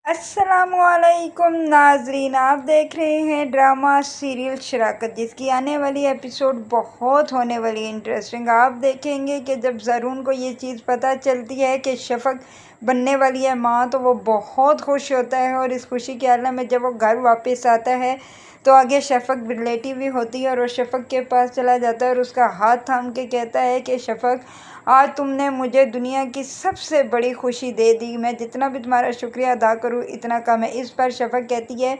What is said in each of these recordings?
अस्सलाम वालेकुम नाजरीन, आप देख रहे हैं ड्रामा सीरियल शराकत, जिसकी आने वाली एपिसोड बहुत होने वाली इंटरेस्टिंग। आप देखेंगे कि जब ज़रून को ये चीज़ पता चलती है कि शफ़क़ बनने वाली है माँ, तो वो बहुत खुश होता है। और इस खुशी के आलम में जब वो घर वापस आता है तो आगे शफ़क़ रिलेटिव भी होती है और वो शफ़क़ के पास चला जाता है और उसका हाथ थाम के कहता है कि शफ़क़, आज तुमने मुझे दुनिया की सबसे बड़ी खुशी दे दी। मैं जितना भी तुम्हारा शुक्रिया अदा करूँ इतना कम है। इस पर शफ़क़ कहती है,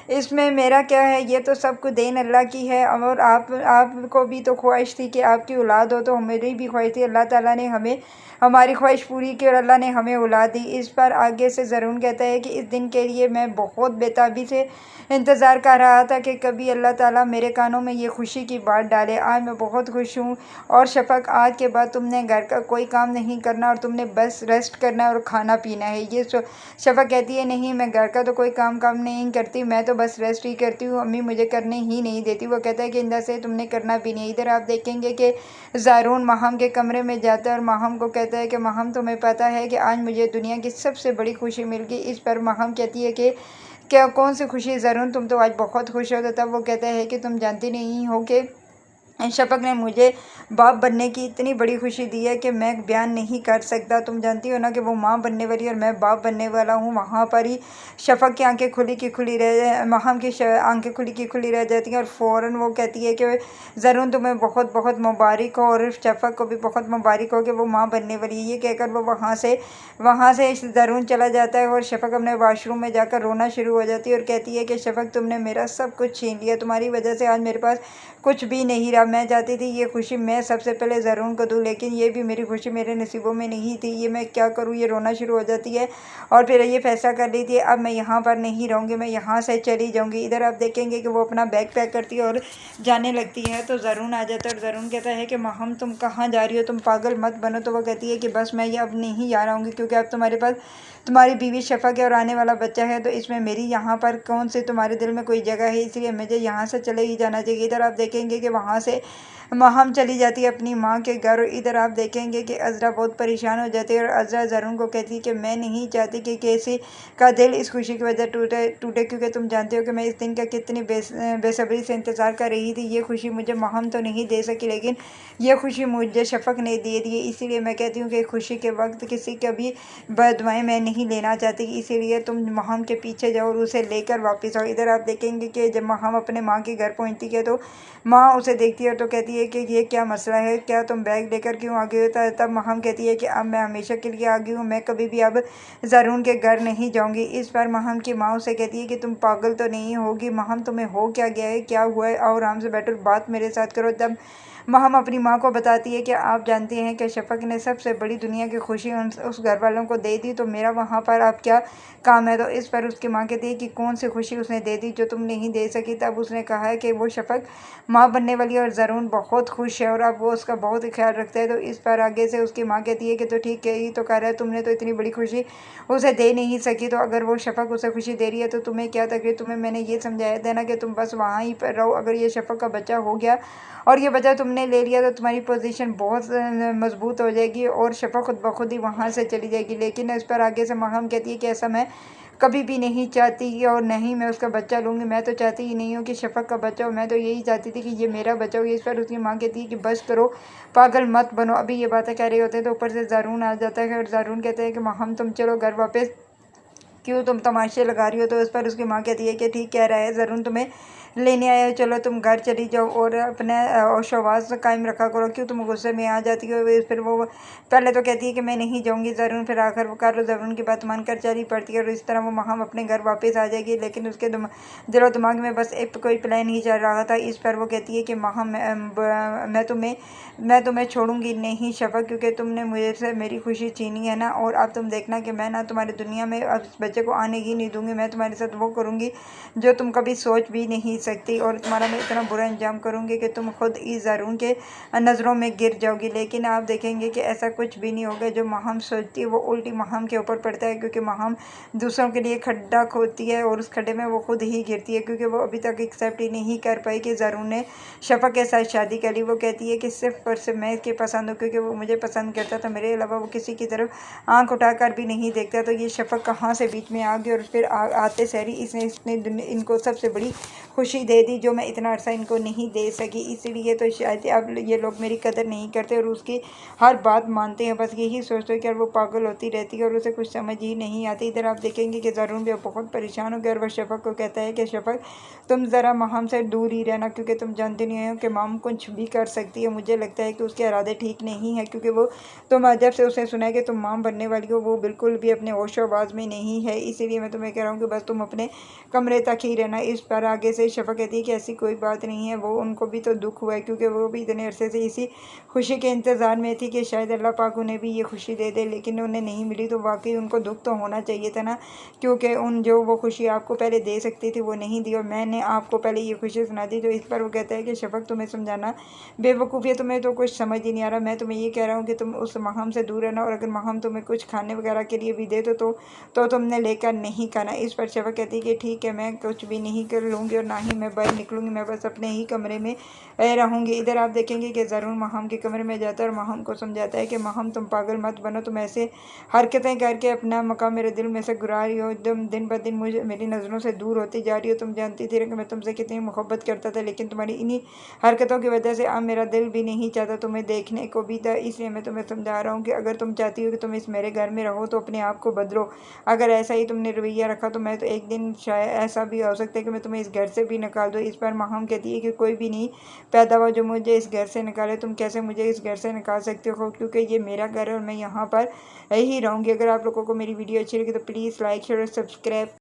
इसमें मेरा क्या है, ये तो सब कुछ देन अल्लाह की है। और आपको भी तो ख्वाहिश थी कि आपकी औलाद हो, तो मेरी भी ख्वाहिश थी। अल्लाह ताला ने हमें हमारी ख्वाहिश पूरी की और अल्लाह ने हमें औलाद दी। इस पर आगे से ज़रून कहता है कि इस दिन के लिए मैं बहुत बेताबी से इंतज़ार कर रहा था कि कभी अल्लाह ताला मेरे कानों में ये खुशी की बात डाले। आज मैं बहुत खुश हूँ। और शफ़क़, आज के बाद तुमने घर का कोई काम नहीं करना और तुमने बस रेस्ट करना है और खाना पीना है। ये शफ़क़ कहती है, नहीं, मैं घर का तो कोई काम नहीं करती, मैं तो बस रेस्ट ही करती हूँ, अम्मी मुझे करने ही नहीं देती। वो कहता है कि इंदा से तुमने करना भी नहीं। इधर आप देखेंगे कि ज़रून माहम के कमरे में जाता है और माहम को कहता है कि माहम, तुम्हें पता है कि आज मुझे दुनिया की सबसे बड़ी खुशी मिल गई। इस पर माहम कहती है कि क्या, कौन सी खुशी ज़रून, तुम तो आज बहुत खुश हो। तो तब वो कहता है कि तुम जानती नहीं हो कि शफ़क़ ने मुझे बाप बनने की इतनी बड़ी खुशी दी है कि मैं बयान नहीं कर सकता। तुम जानती हो ना कि वो माँ बनने वाली है और मैं बाप बनने वाला हूँ। वहाँ पर ही शफ़क़ की आंखें खुली की खुली माहम की आंखें खुली की खुली रह जाती हैं और फ़ौरन वो कहती है कि ज़रून, तुम्हें बहुत बहुत मुबारक हो और शफ़क़ को भी बहुत मुबारक हो कि वो माँ बनने वाली है। ये कहकर वो वहाँ से ज़रून चला जाता है और शफ़क़ अपने वाशरूम में जाकर रोना शुरू हो जाती है और कहती है कि शफ़क़, तुमने मेरा सब कुछ छीन लिया, तुम्हारी वजह से आज मेरे पास कुछ भी नहीं रहा। मैं चाहती थी ये खुशी मैं सबसे पहले ज़रून को दूँ, लेकिन ये भी मेरी खुशी मेरे नसीबों में नहीं थी। ये मैं क्या करूँ। ये रोना शुरू हो जाती है और फिर ये फ़ैसला कर लेती है, अब मैं यहाँ पर नहीं रहूँगी, मैं यहाँ से चली जाऊँगी। इधर आप देखेंगे कि वो अपना बैग पैक करती है और जाने लगती है। तो ज़रून आ जाता है और ज़रून कहता है कि माहम, तुम कहाँ जा रही हो, तुम पागल मत बनो। तो वो कहती है कि बस मैं ये अब नहीं जा रहा हूँ, क्योंकि अब तुम्हारे पास तुम्हारी बीवी शफ़क़ है और आने वाला बच्चा है, तो इसमें मेरी यहाँ पर कौन से तुम्हारे दिल में कोई जगह है, इसलिए मुझे यहाँ से चले ही जाना चाहिए। इधर आप देखेंगे कि वहाँ से माहम चली जाती है अपनी माँ के घर। इधर आप देखेंगे कि अज़रा बहुत परेशान हो जाती है और अज़रा ज़रून को कहती है कि मैं नहीं चाहती कि किसी का दिल इस खुशी की वजह टूटे, क्योंकि तुम जानते हो कि मैं इस दिन का कितनी बेसब्री से इंतज़ार कर रही थी। ये खुशी मुझे माहम तो नहीं दे सकी, लेकिन ये खुशी मुझे शफ़क़ ने दे दी। इसीलिए मैं कहती हूँ कि खुशी के वक्त किसी का भी बददुआएं मैं नहीं लेना चाहती, इसीलिए तुम माहम के पीछे जाओ और उसे लेकर वापस आओ। इधर आप देखेंगे कि जब माहम अपने माँ के घर पहुँचती है तो माँ उसे देखती है तो कहती है कि ये क्या मसला है, क्या तुम बैग लेकर क्यों आ गई हो। तब माहम कहती है कि अब मैं हमेशा के लिए आ गई हूँ, मैं कभी भी अब ज़रून के घर नहीं जाऊँगी। इस पर माहम की माँ उसे कहती है कि तुम पागल तो नहीं होगी माहम, तुम्हें हो क्या गया है, क्या हुआ है, और आराम से बैठो, बात मेरे साथ करो। तब माहम अपनी माँ को बताती है कि आप जानती हैं कि शफ़क़ ने सबसे बड़ी दुनिया की खुशी उस घर वालों को दे दी, तो मेरा वहाँ पर अब क्या काम है। तो इस पर उसकी माँ कहती है कि कौन सी खुशी उसने दे दी जो तुम नहीं दे सकी। तब उसने कहा है कि वो शफ़क़ माँ बनने वाली है और ज़रून बहुत खुश है और अब वो उसका बहुत ही ख्याल रखता है। तो इस पर आगे से उसकी माँ कहती है कि तो ठीक है, ही तो कह रहा है, तुमने तो इतनी बड़ी खुशी उसे दे नहीं सकी, तो अगर वो शफ़क़ उसे खुशी दे रही है तो तुम्हें क्या तकलीफ। तुम्हें मैंने ये समझाया था ना कि तुम बस वहाँ ही पर रहो। अगर ये शफ़क़ का बच्चा हो गया और ये बच्चा तुमने ले लिया तो तुम्हारी पोजीशन बहुत मजबूत हो जाएगी और शफ़क़ खुद ब खुद ही वहाँ से चली जाएगी। लेकिन इस पर आगे से माहम कहती है कि ऐसा मैं कभी भी नहीं चाहती और नहीं मैं उसका बच्चा लूँगी। मैं तो चाहती ही नहीं हूँ कि शफ़क़ का बच्चा हो, मैं तो यही चाहती थी कि ये मेरा बच्चा हो। इस पर उसकी माँ कहती है कि बस करो, पागल मत बनो। अभी ये बातें कह रहे होते हैं तो ऊपर से ज़रून आ जाता है और ज़रून कहते हैं कि माहम, तुम चलो घर वापस, क्यों तुम तमाशे लगा रही हो। तो उस पर उसकी माँ कहती है कि ठीक कह रहा है ज़रून, तुम्हें लेने आया हो, चलो तुम घर चली जाओ और अपने होश कायम रखा करो, क्यों तुम गुस्से में आ जाती हो। फिर वो पहले तो कहती है कि मैं नहीं जाऊँगी ज़रून, फिर आखिर वो ज़रून की बात मानकर चली पड़ती है और इस तरह वो माहम अपने घर वापस आ जाएगी। लेकिन उसके दिलो दिमाग में बस एक कोई प्लान ही चल रहा था। इस पर वो कहती है कि माहम, मैं तुम्हें छोड़ूंगी नहीं शफ़क़, क्योंकि तुमने मुझे से मेरी खुशी छीनी है ना, और अब तुम देखना कि मैं ना तुम्हारी दुनिया में अब इस बच्चे को आने ही नहीं दूँगी। मैं तुम्हारे साथ वो करूँगी जो तुम कभी सोच भी नहीं सकती और तुम्हारा मैं इतना बुरा अंजाम करूँगी कि तुम खुद ही ज़ारून के नज़रों में गिर जाओगी। लेकिन आप देखेंगे कि ऐसा कुछ भी नहीं होगा। जो माहम सोचती है वो उल्टी माहम के ऊपर पड़ता है, क्योंकि माहम दूसरों के लिए खड्डा खोदती है और उस खड्डे में वो खुद ही गिरती है, क्योंकि वो अभी तक एक्सेप्ट ही नहीं कर पाई कि ज़ारून ने शफ़क़ के साथ शादी कर ली। वो कहती है कि सिर्फ और सिर्फ मैं इसके पसंद हूँ, क्योंकि वो मुझे पसंद करता था, मेरे अलावा वो किसी की तरफ आंख उठाकर भी नहीं देखता। तो ये शफ़क़ कहाँ से बीच में आ गई और फिर आते सहरी इसने इनको सबसे बड़ी खुशी दे दी जो मैं इतना अरसा इनको नहीं दे सकी। इसलिए तो शायद अब ये लोग मेरी कदर नहीं करते और उसकी हर बात मानते हैं, बस यही सोचते हैं कि वो पागल होती रहती है और उसे कुछ समझ ही नहीं आती। इधर आप देखेंगे कि ज़ारून भी बहुत परेशान हो गया और वह शफ़क़ को कहता है कि शफ़क़ तुम ज़रा माहम से दूर ही रहना, क्योंकि तुम जानते नहीं हो कि माम कुछ भी कर सकती है। मुझे लगता है कि उसके इरादे ठीक नहीं है, क्योंकि वो तुम जब से उसने सुना है कि तुम माम बनने वाली हो वो बिल्कुल भी अपने होशो आवाज़ में नहीं है। इसीलिए मैं तुम्हें कह रहा हूँ कि बस तुम अपने कमरे तक ही रहना। इस पर आगे से शफ़क़ कहती है कि ऐसी कोई बात नहीं है, वो उनको भी तो दुख हुआ है, क्योंकि वो भी इतने अरसे से इसी खुशी के इंतज़ार में थी कि शायद अल्लाह पाक उन्हें भी ये खुशी दे दे, लेकिन उन्हें नहीं मिली। तो वाकई उनको दुख तो होना चाहिए था ना, क्योंकि जो वो खुशी आपको पहले दे सकती थी वो नहीं दी और मैंने आपको पहले ये खुशी सुना दी। तो इस पर वो कहता है कि शफ़क़ तुम्हें समझाना बेवकूफ़ी है, तुम्हें तो कुछ समझ ही नहीं आ रहा। मैं तुम्हें ये कह रहा हूँ कि तुम उस माहम से दूर रहना और अगर माहम तुम्हें कुछ खाने वगैरह के लिए भी दे तो तुमने लेकर नहीं खाना। इस पर शफ़क़ कहती है कि ठीक है, मैं कुछ भी नहीं कर लूँगी और ना ही मैं बाहर निकलूँगी, मैं बस अपने ही कमरे में रहूँगी। इधर आप देखेंगे कि ज़रूर माहम के कमरे में जाता है और माहम को समझाता है कि माहम तुम पागल मत बनो, तुम ऐसे हरकतें करके अपना मकाम मेरे दिल में से गिरा रही हो, एकदम दिन ब दिन मुझे मेरी नज़रों से दूर होती जा रही हो। तुम जानती थी कि मैं तुमसे कितनी मोहब्बत करता था, लेकिन तुम्हारी इन्हीं हरकतों की वजह से अब मेरा दिल भी नहीं चाहता तुम्हें देखने को भी था। इसलिए मैं तुम्हें समझा रहा हूँ कि अगर तुम चाहती हो कि तुम इस मेरे घर में रहो तो अपने आप को बदलो। अगर ऐसा ही तुमने रवैया रखा तो मैं तो एक दिन शायद ऐसा भी हो सकता है कि मैं तुम्हें इस घर से भी निकाल दूँ। इस पर माहम कहती है कि कोई भी नहीं पैदा हुआ जो मुझे इस घर से निकाले, तुम कैसे मुझे इस घर से निकाल सकते हो, क्योंकि ये मेरा घर है और मैं यहाँ पर ही रहूँगी। अगर आप लोगों को मेरी वीडियो अच्छी लगी तो प्लीज़ लाइक शेयर और सब्सक्राइब